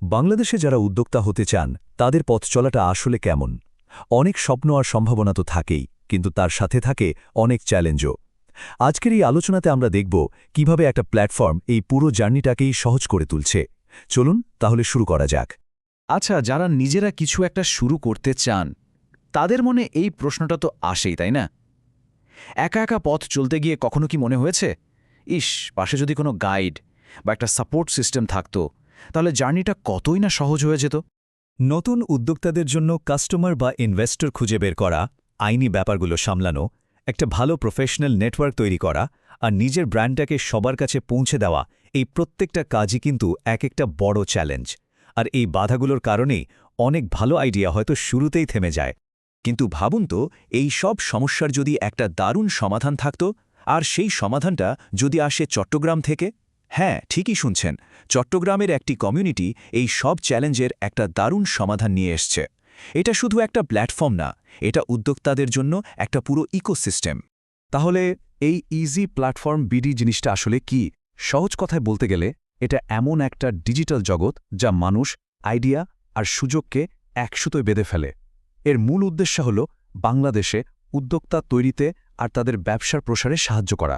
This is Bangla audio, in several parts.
বাংলাদেশে যারা উদ্যোক্তা হতে চান তাদের পথ চলাটা আসলে কেমন? অনেক স্বপ্ন আর সম্ভাবনা তো থাকেই, কিন্তু তার সাথে থাকে অনেক চ্যালেঞ্জও। আজকের এই আলোচনাতে আমরা দেখব কিভাবে একটা প্ল্যাটফর্ম এই পুরো জার্নিটাকেই সহজ করে তুলছে। চলুন তাহলে শুরু করা যাক। আচ্ছা, যারা নিজেরা কিছু একটা শুরু করতে চান তাদের মনে এই প্রশ্নটা তো আসেই, তাই না? একা একা পথ চলতে গিয়ে কখনো কি মনে হয়েছে, ইস, পাশে যদি কোনো গাইড বা একটা সাপোর্ট সিস্টেম থাকতো তাহলে জার্নিটা কতই না সহজ হয়ে যেত? নতুন উদ্যোক্তাদের জন্য কাস্টমার বা ইনভেস্টর খুঁজে বের করা, আইনি ব্যাপারগুলো সামলানো, একটা ভালো প্রফেশনাল নেটওয়ার্ক তৈরি করা আর নিজের ব্র্যান্ডটাকে সবার কাছে পৌঁছে দেওয়া, এই প্রত্যেকটা কাজই কিন্তু এক একটা বড় চ্যালেঞ্জ। আর এই বাধাগুলোর কারণেই অনেক ভালো আইডিয়া হয়তো শুরুতেই থেমে যায়। কিন্তু ভাবুন তো, এই সব সমস্যার যদি একটা দারুণ সমাধান থাকত, আর সেই সমাধানটা যদি আসে চট্টগ্রাম থেকে। হ্যাঁ, ঠিকই শুনছেন, চট্টগ্রামের একটি কমিউনিটি এই সব চ্যালেঞ্জের একটা দারুণ সমাধান নিয়ে এসছে। এটা শুধু একটা প্ল্যাটফর্ম না, এটা উদ্যোক্তাদের জন্য একটা পুরো ইকোসিস্টেম। তাহলে এই ইজি প্ল্যাটফর্ম বিডি জিনিসটা আসলে কি? সহজ কথায় বলতে গেলে এটা এমন একটা ডিজিটাল জগৎ যা মানুষ, আইডিয়া আর সুযোগকে একসুতোয় বেঁধে ফেলে। এর মূল উদ্দেশ্য হল বাংলাদেশে উদ্যোক্তা তৈরিতে আর তাদের ব্যবসার প্রসারে সাহায্য করা।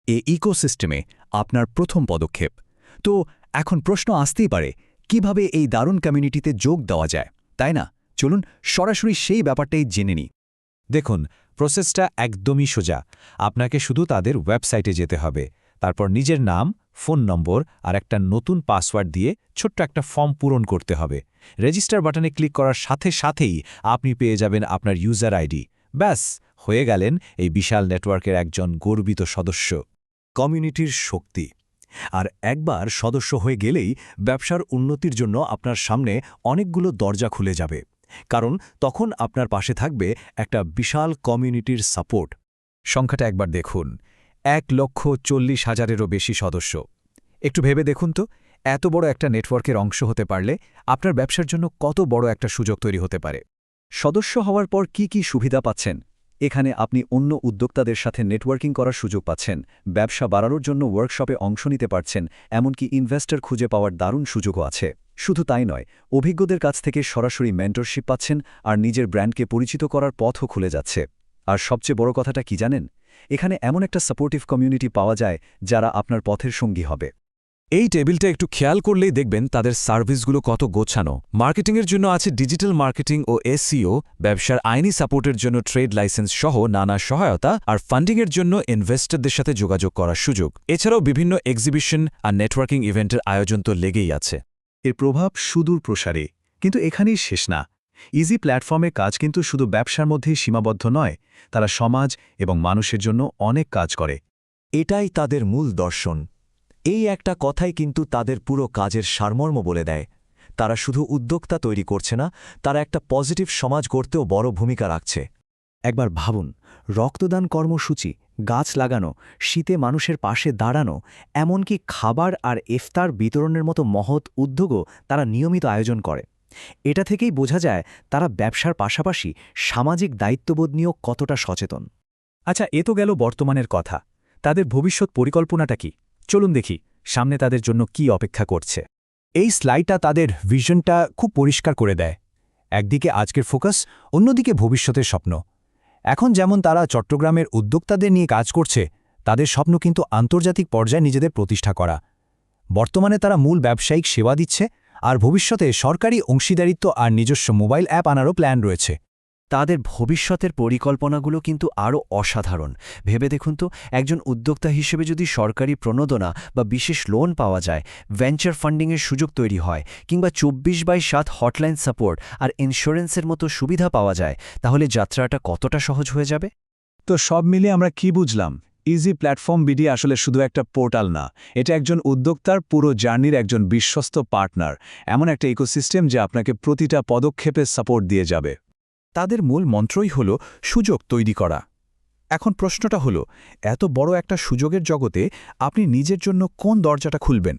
এই ইকোসিস্টেমে আপনার প্রথম পদক্ষেপ। তো এখন প্রশ্ন আসতেই পারে, কিভাবে এই দারুণ কমিউনিটিতে যোগ দেওয়া যায়, তাই না? চলুন সরাসরি সেই ব্যাপারটাই জেনে নিই। দেখুন, প্রসেসটা একদমই সোজা। আপনাকে শুধু তাদের ওয়েবসাইটে যেতে হবে, তারপর নিজের নাম, ফোন নম্বর আর একটা নতুন পাসওয়ার্ড দিয়ে ছোট্ট একটা ফর্ম পূরণ করতে হবে। রেজিস্টার বাটনে ক্লিক করার সাথে সাথেই আপনি পেয়ে যাবেন আপনার ইউজার আইডি। ব্যাস, হয়ে গেলেন এই বিশাল নেটওয়ার্কের একজন গর্বিত সদস্য। কমিউনিটির শক্তি। আর একবার সদস্য হয়ে গেলেই ব্যবসার উন্নতির জন্য আপনার সামনে অনেকগুলো দরজা খুলে যাবে, কারণ তখন আপনার পাশে থাকবে একটা বিশাল কমিউনিটির সাপোর্ট। সংখ্যাটা একবার দেখুন, 1,40,000-এরও বেশি সদস্য। একটু ভেবে দেখুন তো, এত বড় একটা নেটওয়ার্কের অংশ হতে পারলে আপনার ব্যবসার জন্য কত বড় একটা সুযোগ তৈরি হতে পারে। সদস্য হওয়ার পর কি কি সুবিধা পাচ্ছেন? এখানে আপনি অন্য উদ্যোক্তাদের সাথে নেটওয়ার্কিং করার সুযোগ পাচ্ছেন, ব্যবসা বাড়ানোর জন্য ওয়ার্কশপে অংশ নিতে পারছেন, এমনকি ইনভেস্টর খুঁজে পাওয়ার দারুণ সুযোগও আছে। শুধু তাই নয়, অভিজ্ঞদের কাছ থেকে সরাসরি মেন্টরশিপ পাচ্ছেন আর নিজের ব্র্যান্ডকে পরিচিত করার পথও খুলে যাচ্ছে। আর সবচেয়ে বড় কথাটা কি জানেন? এখানে এমন একটা সাপোর্টিভ কমিউনিটি পাওয়া যায় যারা আপনার পথের সঙ্গী হবে। এই টেবিলটা একটু খেয়াল করলেই দেখবেন তাদের সার্ভিসগুলো কত গোছানো। মার্কেটিংয়ের জন্য আছে ডিজিটাল মার্কেটিং ও এসইও, ব্যবসার আইনি সাপোর্টের জন্য ট্রেড লাইসেন্স সহ নানা সহায়তা, আর ফান্ডিংয়ের জন্য ইনভেস্টরদের সাথে যোগাযোগ করার সুযোগ। এছাড়াও বিভিন্ন এক্সিবিশন আর নেটওয়ার্কিং ইভেন্টের আয়োজন তো লেগেই আছে। এর প্রভাব সুদূর প্রসারে, কিন্তু এখানেই শেষ না। ইজি প্ল্যাটফর্মের কাজ কিন্তু শুধু ব্যবসার মধ্যেই সীমাবদ্ধ নয়, তারা সমাজ এবং মানুষের জন্য অনেক কাজ করে। এটাই তাদের মূল দর্শন। এই একটা কথাই কিন্তু তাদের পুরো কাজের সারমর্ম বলে দেয়। তারা শুধু উদ্যোক্তা তৈরি করছে না, তারা একটা পজিটিভ সমাজ গড়তেও বড় ভূমিকা রাখছে। একবার ভাবুন, রক্তদান কর্মসূচি, গাছ লাগানো, শীতে মানুষের পাশে দাঁড়ানো, এমনকি খাবার আর ইফতার বিতরণের মতো মহৎ উদ্যোগও তারা নিয়মিত আয়োজন করে। এটা থেকেই বোঝা যায় তারা ব্যবসার পাশাপাশি সামাজিক দায়িত্ববোধ নিয়েও কতটা সচেতন। আচ্ছা, এ তো গেল বর্তমানের কথা। তাদের ভবিষ্যৎ পরিকল্পনাটা কি? চলুন দেখি সামনে তাদের জন্য কি অপেক্ষা করছে। এই স্লাইডটা তাদের ভিশনটা খুব পরিষ্কার করে দেয়। একদিকে আজকের ফোকাস, অন্যদিকে ভবিষ্যতের স্বপ্ন। এখন যেমন তারা চট্টগ্রামের উদ্যোক্তাদের নিয়ে কাজ করছে, তাদের স্বপ্ন কিন্তু আন্তর্জাতিক পর্যায়ে নিজেদের প্রতিষ্ঠা করা। বর্তমানে তারা মূল ব্যবসায়িক সেবা দিচ্ছে, আর ভবিষ্যতে সরকারি অংশীদারিত্ব আর নিজস্ব মোবাইল অ্যাপ আনারও প্ল্যান রয়েছে। তাদের ভবিষ্যতের পরিকল্পনাগুলো কিন্তু আরও অসাধারণ। ভেবে দেখুন তো, একজন উদ্যোক্তা হিসেবে যদি সরকারি প্রণোদনা বা বিশেষ লোন পাওয়া যায়, ভেঞ্চার ফান্ডিংয়ের সুযোগ তৈরি হয়, কিংবা 24/7 হটলাইন সাপোর্ট আর ইন্স্যুরেন্সের মতো সুবিধা পাওয়া যায়, তাহলে যাত্রাটা কতটা সহজ হয়ে যাবে। তো সব মিলে আমরা কি বুঝলাম? ইজি প্ল্যাটফর্ম বিডি আসলে শুধু একটা পোর্টাল না, এটা একজন উদ্যোক্তার পুরো জার্নির একজন বিশ্বস্ত পার্টনার, এমন একটা ইকোসিস্টেম যে আপনাকে প্রতিটা পদক্ষেপে সাপোর্ট দিয়ে যাবে। তাদের মূল মন্ত্রই হল সুযোগ তৈরি করা। এখন প্রশ্নটা হল, এত বড় একটা সুযোগের জগতে আপনি নিজের জন্য কোন দরজাটা খুলবেন?